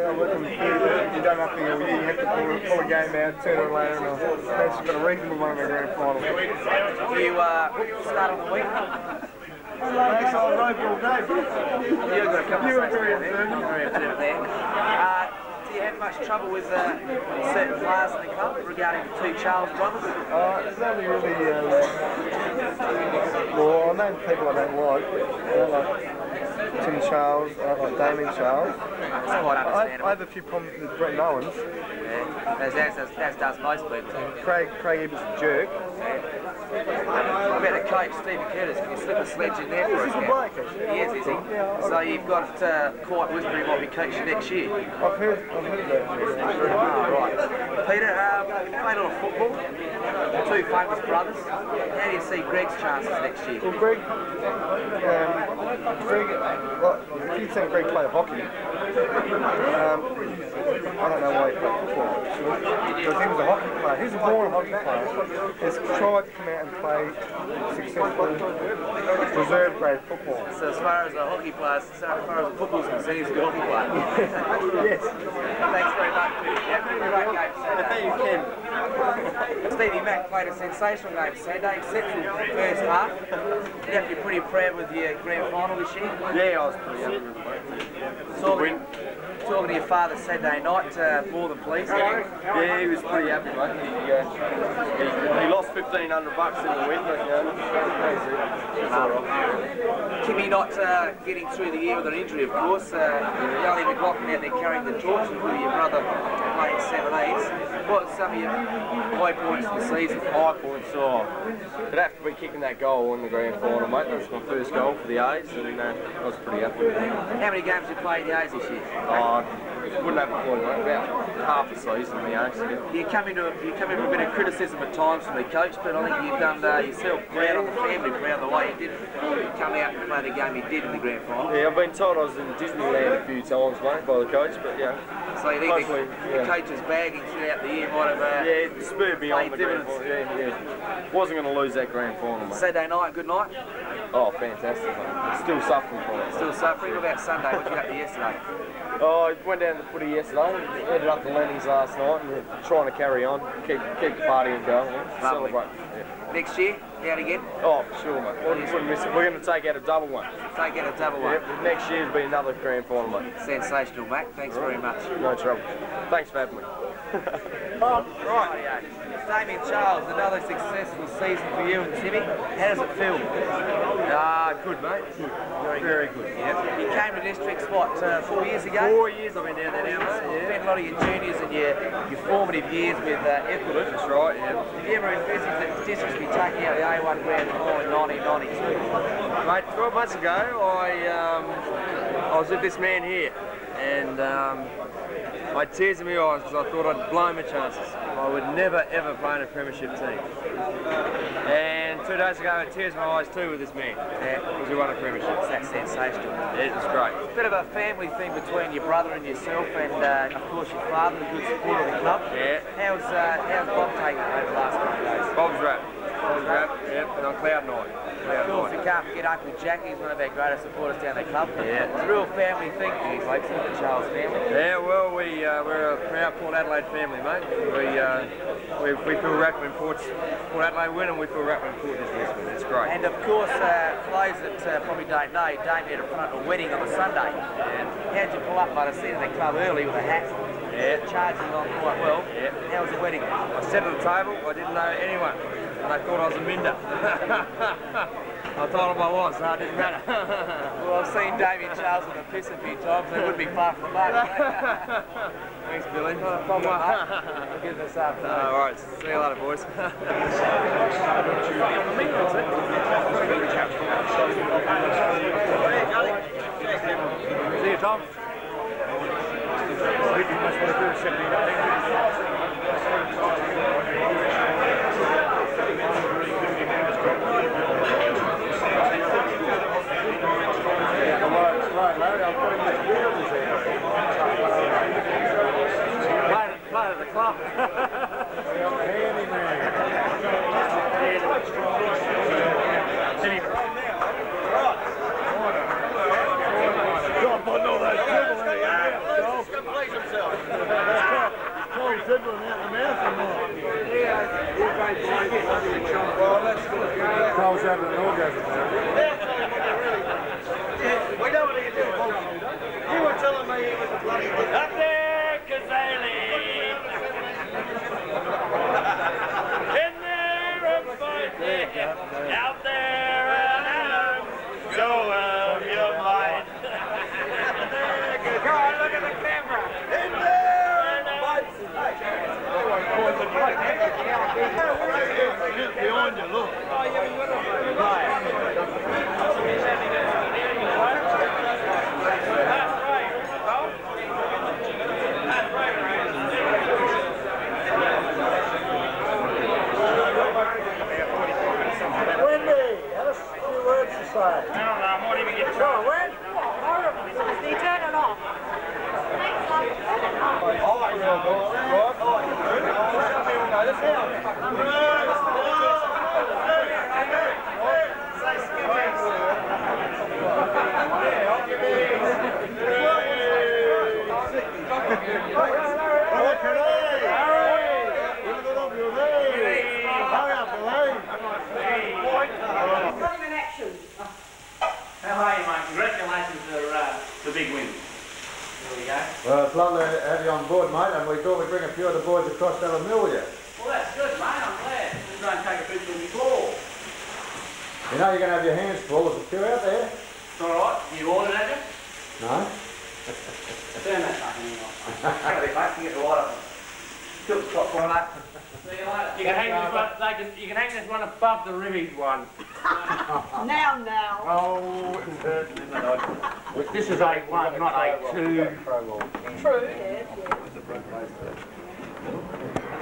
you done nothing all year. You have to pull a game out, turn it later, and I actually got a reasonable one in the grand final. You start on the week? Thanks, I rode all day, bro. You've got a couple of there. Do you have much trouble with certain players in the club regarding the two Charles brothers? It's only really, well, I know people I don't like. I don't like Tim Charles, I don't like Damien Charles. That's quite understandable. I have a few problems with Brent Owens. Yeah, as does most people. Craig Eber's a jerk. What about the coach, Stephen Curtis? Can you slip a sledge in there for us? He's a bloke, actually. He is he? So you've got quite whispered he might be coaching next year. I've heard that. Oh, right. Peter, you played a lot of football. Two famous brothers. How do you see Greg's chances next year? Well, Greg, if you think Greg played hockey, I don't know why he played football, because he was a hockey player. He was a born hockey player. He's tried to come out and play successfully reserve grade football. So as far as a hockey player, as far as football's concerned, he's a good hockey player. Yes. Thanks very much. Yeah, great game Saturday. I think you can. Stevie Mack played a sensational game Saturday, exceptional first half. You have to be pretty proud with your grand final this year. Yeah, I was pretty happy with it. Talking to your father Saturday night, more than pleased. Yeah, he was pretty happy, mate. He lost $1,500 in the win, but Kimmy not getting through the year with an injury, of course. Young McLaughlin out there carrying the torch with your brother playing 7/8. What are some of your high points of the season? High points, it'd have to be kicking that goal in the grand final, mate. That was my first goal for the A's, and I was pretty happy with it. How many games have you played in the A's this year? Wouldn't have a clue, mate. About half a season in the A's. You come in with a bit of criticism at times from the coach, but I think you've done yourself proud on the family, proud of the way you did come out and play the game you did in the grand final. Yeah, I've been told I was in Disneyland a few times, mate, by the coach, but yeah. So you think the coach's bagging throughout the year might have it spurred me on the grand final. Yeah. Wasn't going to lose that grand final, mate. Saturday night, good night? Oh, fantastic, mate. Still suffering from it. Still suffering? What about Sunday? What did you get to yesterday? Oh, I went down to footy yesterday, headed up to Lenny's last night, and we're trying to carry on, keep the party going, celebrate. Yeah. Next year? Out again? Oh, for sure, mate. Wouldn't miss it. We're going to take out a double one. Take out a double one. Yep, next year's be another grand final, mate. Sensational, Mac. Thanks very much. No trouble. Thanks for having me. Right. Damien Charles, another successful season for you and Timmy. How does it feel? Good, mate. Good. Very good. Yep. You came to districts, what, 4 years ago? 4 years I've been down there now, mate. Spent a lot of your juniors and your formative years with Ethelred. That's right, yeah. Did you ever envisage that districts be taking out the A1 grand final in 1992? Mate, 12 months ago, I was with this man here, and I had tears in my eyes because I thought I'd blown my chances. I would never ever play in a premiership team. And 2 days ago, I had tears in my eyes too with this man, because we won a premiership. That's sensational. It was great. It's a bit of a family thing between your brother and yourself, and of course your father, a good supporter of the club. Yeah. How's Bob taken it over the last couple of days? Bob's wrapped. Yep, and on cloud nine. Of course, we can't forget Uncle Jackie, he's one of our greatest supporters down the club. Yeah. It's a real family thing for you folks, the Charles family. Yeah, well, we're a proud Port Adelaide family, mate. We feel wrapped when Port Adelaide win, and we feel wrapped when Port is win. It's great. And of course, for those that probably don't know, Damien had a front of a wedding on a Sunday. Yeah. How'd you pull up, mate? I seen the club early with a hat. Yeah. Charging along quite well. Yeah. How was the wedding? I sat at the table, I didn't know anyone, and they thought I was a minder. I told them I was, so it didn't matter. Well, I've seen Damien Charles on the piss a few times, they wouldn't be far from the mark. Thanks, Billy. Not a problem, mate. Give us up. All right, see you later, boys. See you, Tom. Right, Larry, I'll put him in the field here. Play at the club. Handy man. John putting all that dribble in here. He's going to please himself. Tony dribbling out the mouth or not? Carl's having an orgasm there. We know what he can do. You were telling me he was a bloody good. Up there, Kazali. In there, a fight. Out there, an arm. Show of your mind. Go on, look at the camera. In there, fight. Behind you, look. I don't know, I might even get Sure, when? horrible. He turned it off. How are you, mate? Congratulations for the big win. There we go. Well, it's lovely to have you on board, mate, and we thought we'd bring a few of the boys across to have a meal with you. Well, that's good, mate. I'm glad. Didn't try and take a picture before. You know you're going to have your hands full. There's a few out there. It's all right. You ordered, have you? No? Turn that fucking thing off. Hang on, mate. You get the light up. Tilt the top one up. See you later. You can hang this one. You can hang this one above the ribbies one. Now. Oh, it's hurting, isn't it? This is A1, not A2. True, yes.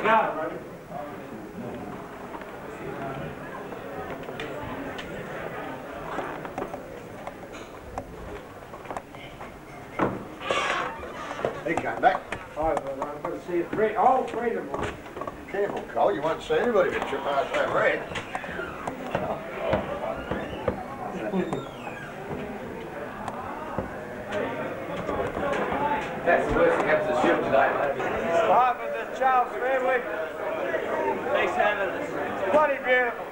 Go. He came back. I'm going to see it. All three of them. Careful, Cole. You won't see anybody if you trip past that red. That's the worst thing happens to Ship today, mate. Behalf of the Charles family. Thanks, Hannah. Bloody beautiful.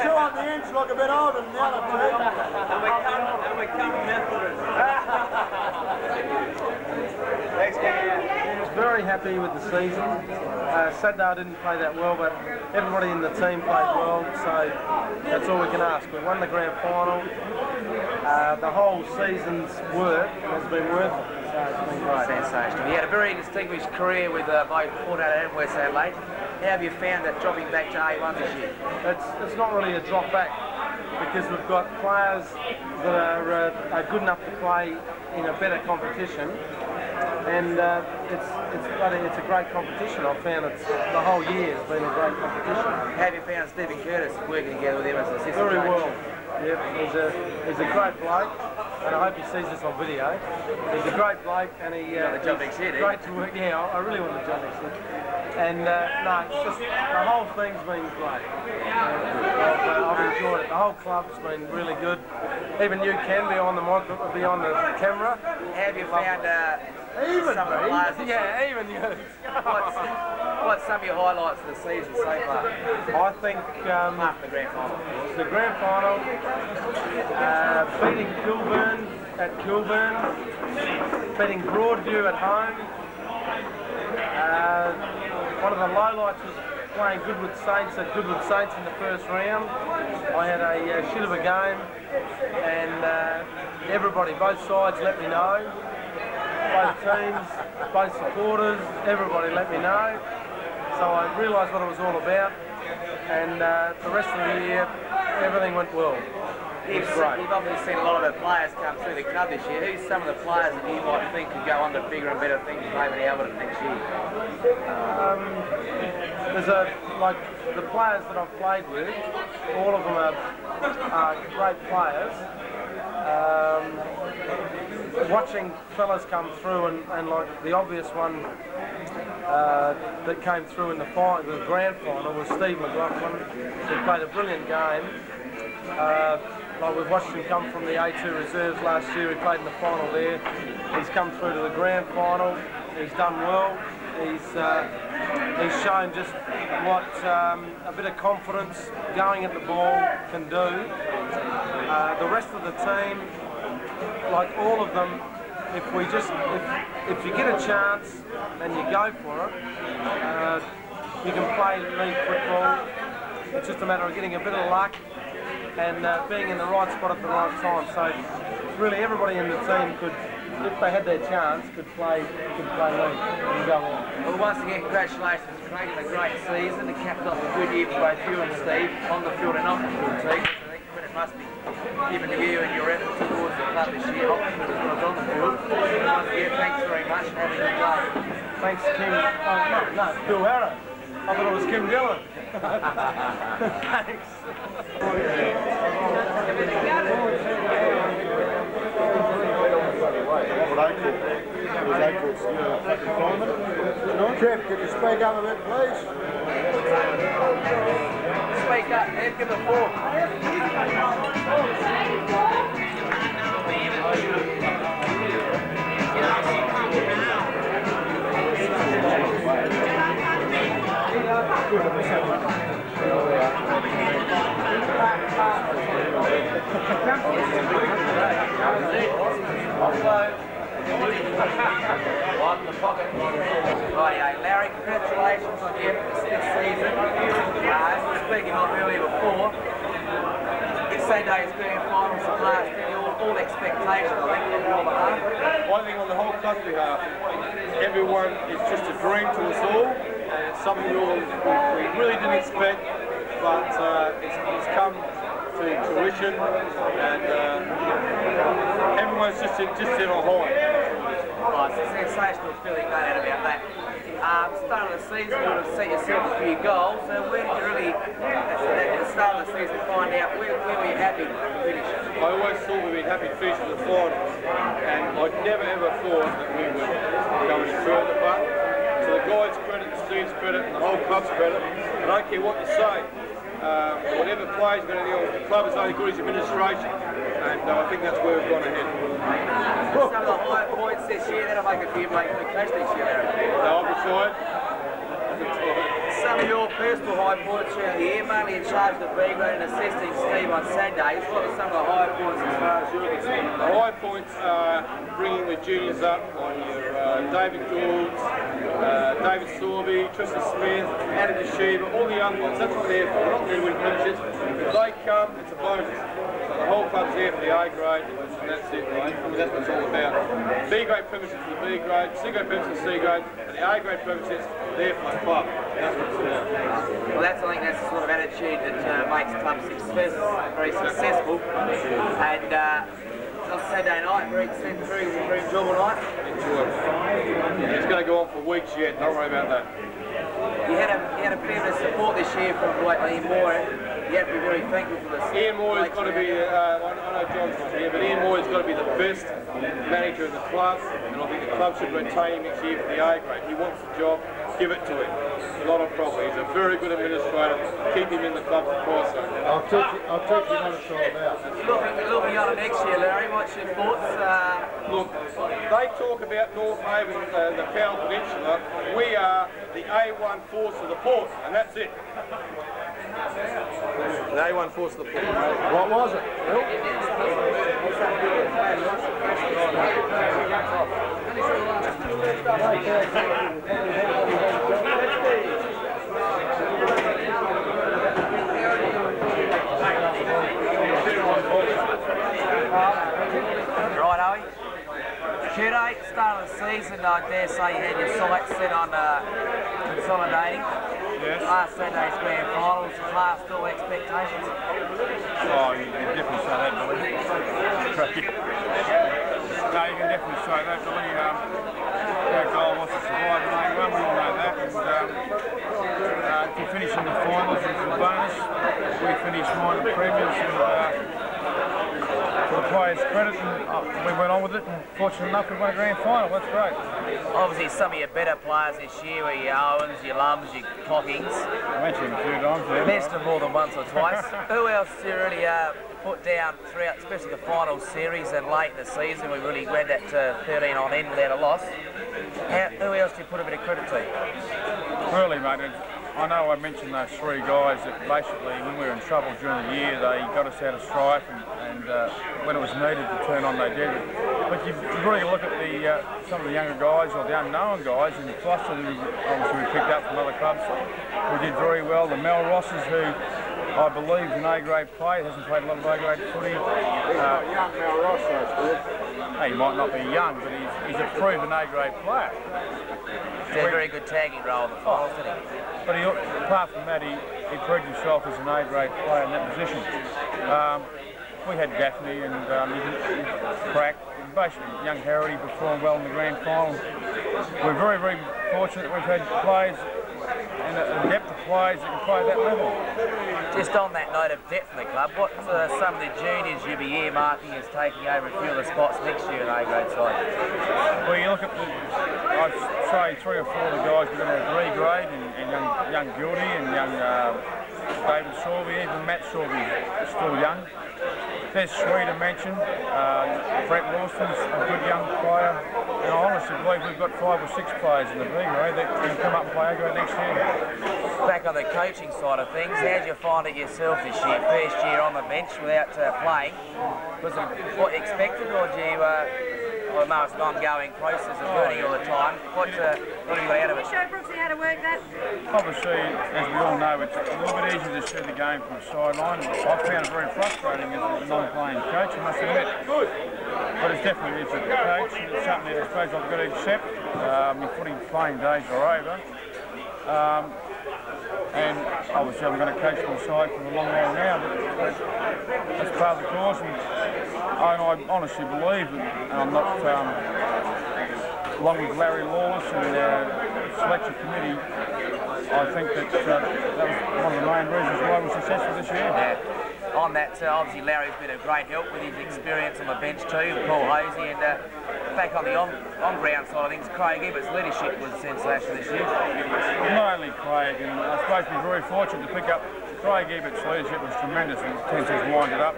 two on the ends look a bit older than the other two. And we come Methodist. Thanks, Kenny. Very happy with the season. Saturday I didn't play that well, but everybody in the team played well, so that's all we can ask. We won the grand final. The whole season's work has been worth it. So it's been great. Sensational. He had a very distinguished career with both Port Adelaide and West Adelaide. How have you found that dropping back to A1 this year? It's not really a drop back because we've got players that are good enough to play in a better competition, and it's a great competition. I've found the whole year has been a great competition. How have you found Stephen Curtis working together with him as an assistant Very coach? well. Yep, he's a great bloke, and I hope he sees this on video. He's a great bloke, and he's great to work. Yeah, I really want the job next year. And no, it's just the whole thing's been great. I've enjoyed it. The whole club's been really good. Even you can be on the camera. How have you found some of the players? Yeah, even you. What's some of your highlights of the season so far? I think after the grand final. The grand final, beating Kilburn at Kilburn, beating Broadview at home. One of the lowlights was playing Goodwood Saints at Goodwood Saints in the first round. I had a shit of a game, and everybody, both sides, let me know. Both teams, both supporters, everybody let me know. So I realised what it was all about, and the rest of the year, everything went well. You've obviously seen a lot of the players come through the club this year. Who's some of the players that you might think could go on to bigger and better things maybe now than next year? Like the players that I've played with, all of them are great players. Watching fellas come through and like the obvious one that came through in the grand final was Steve McLaughlin, who played a brilliant game. Like we've watched him come from the A2 reserves last year. He played in the final there. He's come through to the grand final. He's done well. He's shown just what a bit of confidence going at the ball can do. The rest of the team, like all of them, if you get a chance and you go for it, you can play league football. It's just a matter of getting a bit of luck and being in the right spot at the right time. So really everybody in the team could, if they had their chance, could play league and go on. Well, once again, congratulations for making a great season. The capped off a good year for both you and Steve on the field and off the field, Steve. I think credit must be given to you and your efforts towards the club this year, off the field as well as on the field. Once again, thanks very much and have a good day. Thanks, Kim. No, Bill Harrow. I thought it was Kim Dillon. Thanks. Trev, could you speak up a bit, please? Speak up, Ed, give it a 4. On the pocket. Rightio, Larry, congratulations on your efforts this season. As we were speaking of earlier before, this Saturday's grand final surpassed all expectations, I think, on your behalf. I think on the whole club's behalf, everyone is just a dream to us all, and it's something we really didn't expect, but it's come to fruition, and everyone's just in a high. Oh, it's a sensational feeling, no doubt about that. Start of the season, you would have set yourself a few goals. So where did you really, at the start of the season, find out where were you happy to finish? I always thought we'd be happy to finish in the final, and I'd never ever thought that we would go any further. But to the guys' credit, the team's credit, and the whole club's credit, I don't care what you say. Whatever players are going to do, the club is only good as administration, and I think that's where we've gone ahead. Some of the high points this year, that'll make a few make the coach this year, Larry. No, I'm retired. Some Some of your personal high points throughout the year, mainly in charge of the B grade and assisting Steve on Saturdays. What are some of the high points as far as you're concerned? The high points are bringing the juniors up on your David Gould, David Sorby, Tristan Smith, Adam Yeshiva, all the young ones. That's what they're for. We're not there to win premierships. If they come, it's a bonus. So the whole club's there for the A grade, and that's it, right? I mean, that's what it's all about. B grade premierships for the B grade, C grade premierships for the C grade, and the A grade premierships there for the club. That's what it's about. Well, I think that's the sort of attitude that makes clubs very successful. And on Saturday night, very enjoyable night. Enjoyable. It's going to go on for weeks yet. Don't worry about that. You had a fair bit of support this year from Ian Moore. You have to be very thankful for this. Ian Moore has got to be, I know John's not here, but Ian Moore has got to be the best manager in the club, and I think the club should retain him next year for the A grade. He wants the job, give it to him. Not a problem. He's a very good administrator. Keep him in the club for price. I'll teach you what it's all about. Looking on next year, Larry, what's your thoughts? Look, they talk about North Haven, the Powell Peninsula. We are the A1 force of the port, and that's it. The A1 force of the port. What was it, Bill? Right, Owie. Q8, start of the season, I dare say you had your sights set on consolidating. Yes. Last Saturday's grand finals, passed all expectations. Oh, you can definitely say that, Billy. No, you can definitely say that, Billy. Our goal was to survive in A1, we all know that. And to finish in the finals is a bonus. We finished minor premiers, and for the players' credit, and we went on with it, and fortunate enough we won a grand final. That's great. Obviously, some of your better players this year were your Owens, your Lums, your Cockings. I mentioned a few times. Yeah. Best of more than once or twice. Who else do you really put down throughout, especially the final series and late in the season? We really went that 13 on end without a loss. Who else do you put a bit of credit to? Really, mate. I know I mentioned those three guys that basically, when we were in trouble during the year, they got us out of strife, and when it was needed to turn on, they did. But you've really look at some of the younger guys, or the unknown guys, in Foster, who obviously we picked up from other clubs, who did very well. The Mel Rosses, who I believe is an A-grade player, hasn't played a lot of A-grade footy. Young Mel Ross, that's good. He might not be young, but he's a proven A-grade player. He did a very good tagging role in the finals, didn't he? But apart from that, he proved himself as an A-grade player in that position. We had Gaffney and Crack. Basically, young Harrity performed well in the grand final. We're very, very fortunate that we've had players and a depth of players that can play at that level. Just on that note of depth in the club, what some of the juniors you'll be earmarking as taking over a few of the spots next year in A-grade side? Well, you look at I'd say 3 or 4 of the guys we're going to have B grade, and young Gildy and young David Sorby, even Matt Sorby is still young. There's Sweet to mention. Brett Wilson's a good young player, and I honestly believe we've got 5 or 6 players in the B grade that can come up and play A-grade next year. Back on the coaching side of things, how did you find it yourself this year? First year on the bench without playing. Was it what you expected, or do you, I know it's an ongoing process of learning all the time. What have you got out of it? Show Brooksy how to work that. Obviously, as we all know, it's a little bit easier to see the game from the sideline. I found it very frustrating as a non-playing coach, I must admit. But it's definitely a coach, and it's something that I suppose I've got to accept. My footy playing days are over. And obviously I'm going to coach my side for a long while now, but that's part of the course, and I honestly believe that I'm not, along with Larry Lawless and the selection committee, I think that that was one of the main reasons why we're successful this year. Yeah. On that, obviously Larry's been a great help with his experience on the bench too, Paul Hosey, and back on the on-ground side of things, Craig Ebbert's leadership was sensational this year. Not only Craig, and I suppose we're very fortunate to pick up Craig Ebbert's leadership was tremendous, and Ten's has winded up.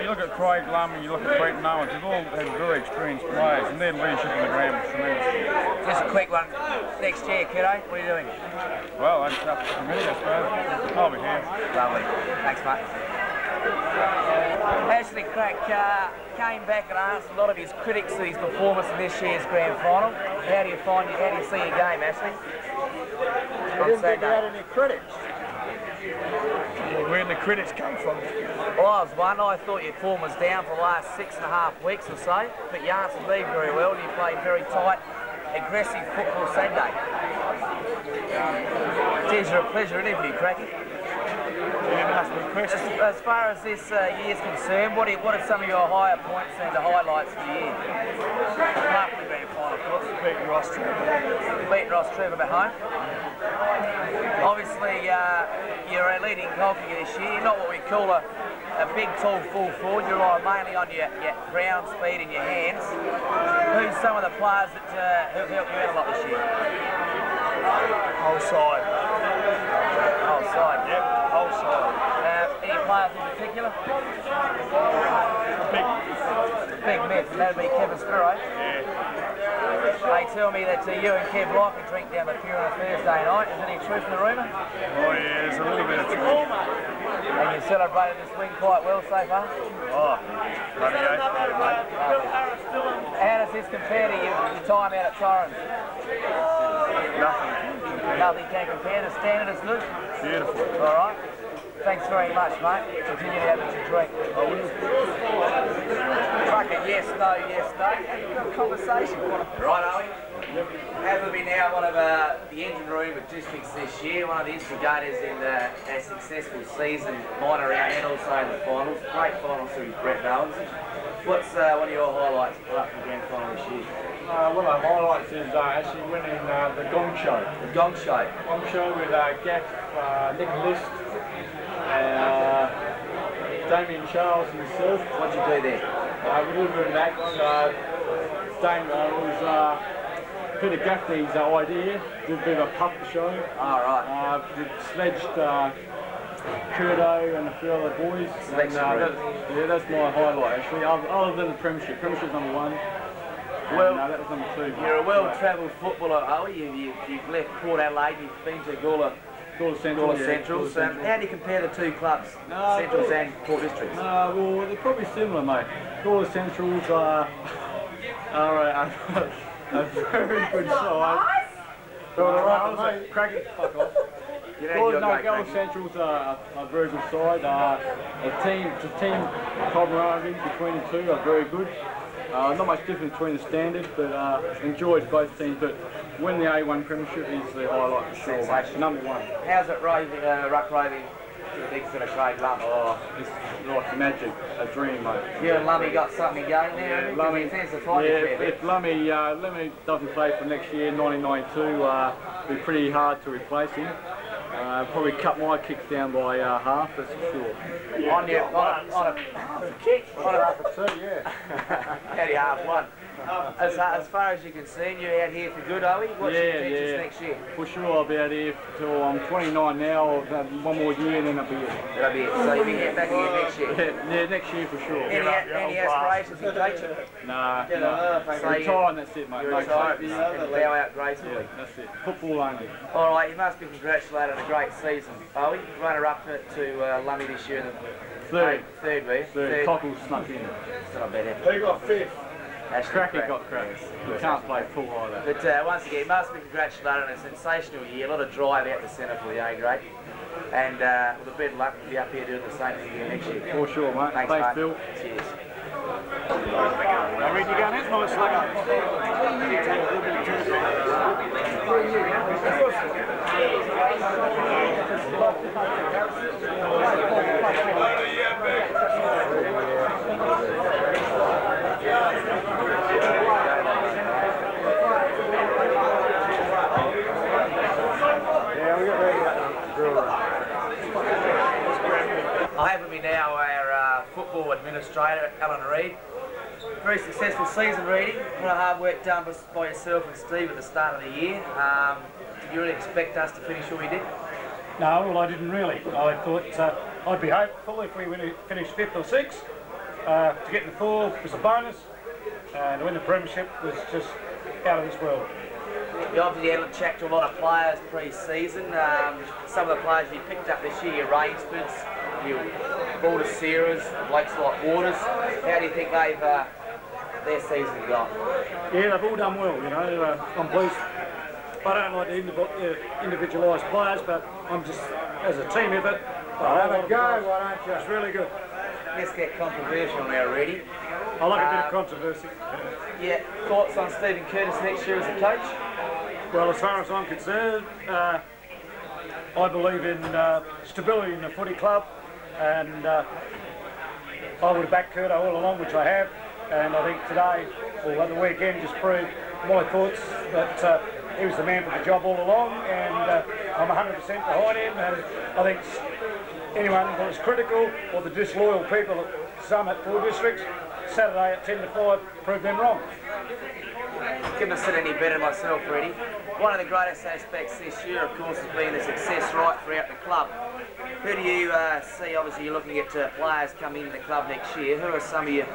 you look at Craig Lummy, you look at Brett Owens, they've all had very experienced players, and their leadership on the ground was tremendous. Just a quick one. Next year, kiddo, what are you doing? Well, that's up to the committee, I suppose. I'll be here. Lovely. Thanks, mate. Ashley Crack came back and answered a lot of his critics of his performance in this year's grand final. How do you see your game, Ashley? You didn't think you had any critics? Where did the critics come from? Well, I was one. I thought your form was down for the last 6.5 weeks or so, but you answered me very well and you played very tight, aggressive football Saturday. It is a pleasure interview, Cracky. As far as this year's concerned, what are some of your higher points and the highlights for the year? Apart from the grand final, of course. Beating Ross Trevor. Beating Ross Trevor at home. Obviously, you're a leading goalkeeper this year. You're not what we call a big, tall, full forward. You rely mainly on your ground speed and your hands. Who's some of the players that have helped you out a lot this year? Whole side. Whole side? Yep, whole side. Any players in particular? Big myth. That'd be Kevin Sparrow. Yeah. They tell me that you and Kev like a drink down the pier on a Thursday night. Is there any truth in the rumour? Oh yeah, there's a little bit of truth. And you celebrated this win quite well so far? Oh, bloody oath, mate. How does this compare to your time out at Torrens? Nothing. Nothing can compare. The standard is good? Beautiful. All right. Thanks very much, mate. Continue to have a drink. I will. Fucking yes, no, yes, no. You've got a conversation. Right, are we? Have we been now one of the engine room of districts this year, one of the instigators in a successful season, minor round and also in the finals. Great final series, Brett Owens. What's one of your highlights apart from the grand final this year? One of the highlights is actually winning the Gong Show. The Gong Show? Gong Show with Gaff, Nick List, Damien Charles himself. What'd you do there? We did a bit of that. Was Peter Gaffney's idea. Did a bit of a puppet show. All right. Sledged Curdo and a few other boys. And, that's my highlight actually. Other than the Premiership. Premiership's number one. Well, that was number two. You're a well-travelled footballer, are you? You've left Port Adelaide, you've been to Gawler Centrals. How do you compare the two clubs, Centrals and Port Districts? Well, they're probably similar, mate. Gawler Centrals are a very good side. Cracky, fuck off. Gawler Centrals are a very good side. The team camaraderie between the two are very good. Not much difference between the standard, but enjoyed both teams. But winning the A1 Premiership is the highlight for sure. Mate. Number one. How's it ruck roving to the big sort of Craig Lummy? Oh, it's like magic, a dream, mate. You and Lummy got something going there? Yeah, Lummy. If Lummy doesn't play for next year, 1992, it'll be pretty hard to replace him. Probably cut my kicks down by half, that's for sure. On a kick? On a two, yeah. Only half one. As far as you can see, you're out here for good, are we? What's your intentions next year? For sure, I'll be out here till I'm 29 now. I've had one more year and then I'll be it. That'll be it. So you'll be getting back again next year? Yeah, next year for sure. Any aspirations in coaching? Nah. Retire and that's it, mate. Retire and bow out gracefully. Yeah, that's it. Football only. All right, you must be congratulated on a great season, are we? Runner-up to Lummy this year in the third, were you? Third. Cockle snuck in. Still not bad. Who got fifth? Cracky got cracked. You can't play full either. But once again, you must be congratulated on a sensational year. A lot of drive out the centre for the A grade. And with a bit of luck, we'll be up here doing the same thing again next year. For sure, mate. Thanks mate. Phil. Cheers. I read you going, that's nice slugger. I have with me now our football administrator, Alan Reid. Very successful season, Reedy. What a hard work done by yourself and Steve at the start of the year. Did you really expect us to finish what we did? No, well I didn't really. I thought I'd be hopeful if we finished 5th or 6th, To get in the full was a bonus. To win the premiership was just out of this world. You obviously had a chat to a lot of players pre-season. Some of the players you picked up this year, your Rainsfords, your Baldassieras, blokes like Waters. How do you think they've their season gone? Yeah, they've all done well, you know. I'm pleased. I don't like the individualised players, but I'm just, as a team effort, have a go, why don't you? It's really good. Let's get controversial now, Reddy. I like a bit of controversy. Yeah, thoughts on Stephen Curtis next year as a coach? Well, as far as I'm concerned, I believe in stability in the footy club, and I would have backed Curto all along, which I have, and I think today, or the weekend, just proved my thoughts that he was the man for the job all along, and I'm 100% behind him, and I think anyone that was critical or the disloyal people at some at 4 districts, Saturday at 10 to 5 proved them wrong. Couldn't have said any better myself, Reddy. One of the greatest aspects this year, of course, has been the success right throughout the club. Who do you see? Obviously, you're looking at players coming into the club next year. Who are some of your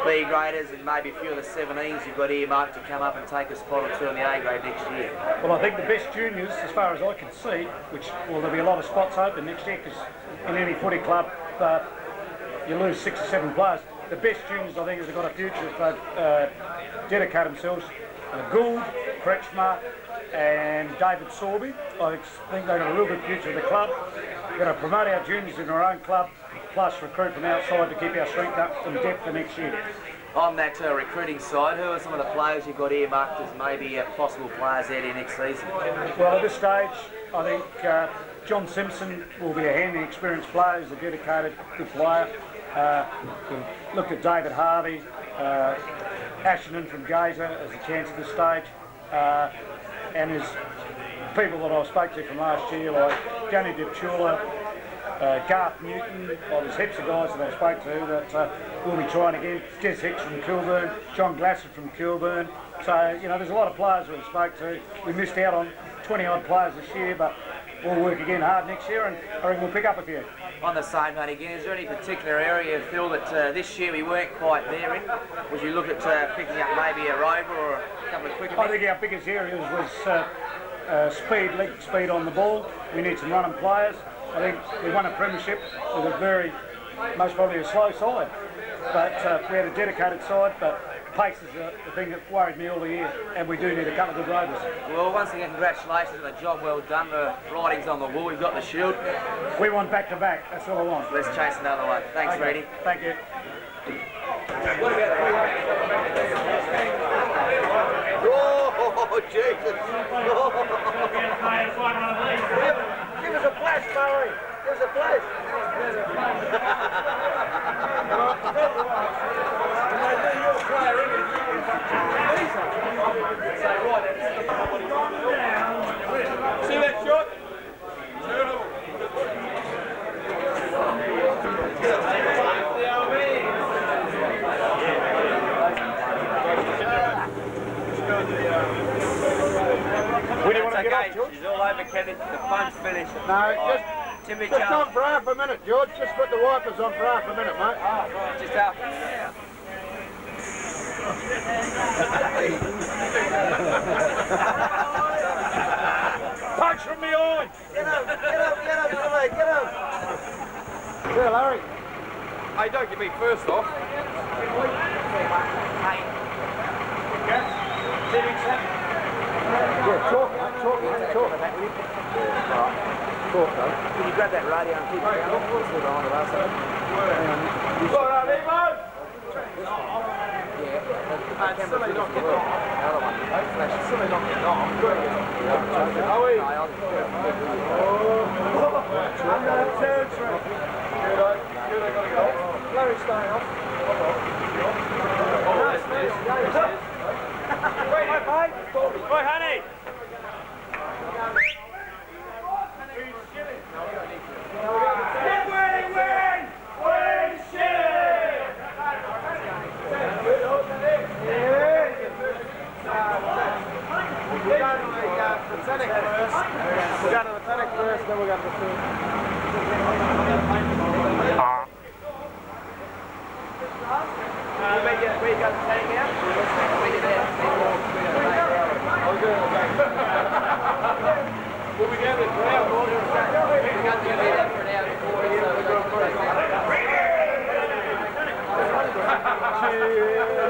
B graders and maybe a few of the 17s you've got earmarked to come up and take a spot or two in the A grade next year? Well, I think the best juniors, as far as I can see, which, well, there'll be a lot of spots open next year, because in any footy club, you lose 6 or 7 players. The best juniors, I think, have got a future if they dedicate themselves. Gould, Kretschmer and David Sorby. I think they've got a real good future in the club. We're going to promote our juniors in our own club, plus recruit from outside to keep our strength up and depth for next year. On that recruiting side, who are some of the players you've got earmarked as maybe possible players out here next season? Well, at this stage, I think John Simpson will be a handy, experienced player. He's a dedicated, good player. Look at David Harvey, Ashenden from Gazer as a chance at this stage, and there's people that I spoke to from last year like Johnny Dipchula, Garth Newton, there's heaps of guys that I spoke to that will be trying again. Des Hicks from Kilburn, John Glassard from Kilburn. So, you know, there's a lot of players that we spoke to. We missed out on 20-odd players this year, but we'll work again hard next year, and I reckon we'll pick up a few. On the same note again, is there any particular area you feel that this year we weren't quite there in? Would you look at picking up maybe a rover or a couple of quicker? I think our biggest areas was speed, leg speed on the ball. We need some running players. I think we won a premiership with a very, most probably a slow side, but we had a dedicated side, but pace is the thing that worried me all the year, and we do need a couple of good rovers. Well, once again, congratulations on the job well done. The writing's on the wall. We've got the shield. We want back-to-back. That's all I want. Let's chase another one. Thanks, okay. Reddy. Thank you. What about oh, Jesus. Give us a flash, Murray. Give us a flash. See that shot? It's okay, she's all over Kenny, the fun's finished. No, just on for half a minute, George. Just put the wipers on for half a minute, mate. Oh, right. Just half a minute. Punch from behind! Get up, Billy, get up! Yeah, Larry. Hey, don't give me first off. Yeah, talk, mate, talk. Talk, though. Can you grab that radio and keep it down? What's the behind of us? Silly not getting on. Another one. Silly not getting on. Are we? Larry's staying off. Oi, honey! We'll go to the paddock first, then we'll go to the field. Where you got the hang out? Where you there? We'll be down at the ground. We got to be there for an hour before, so we got to take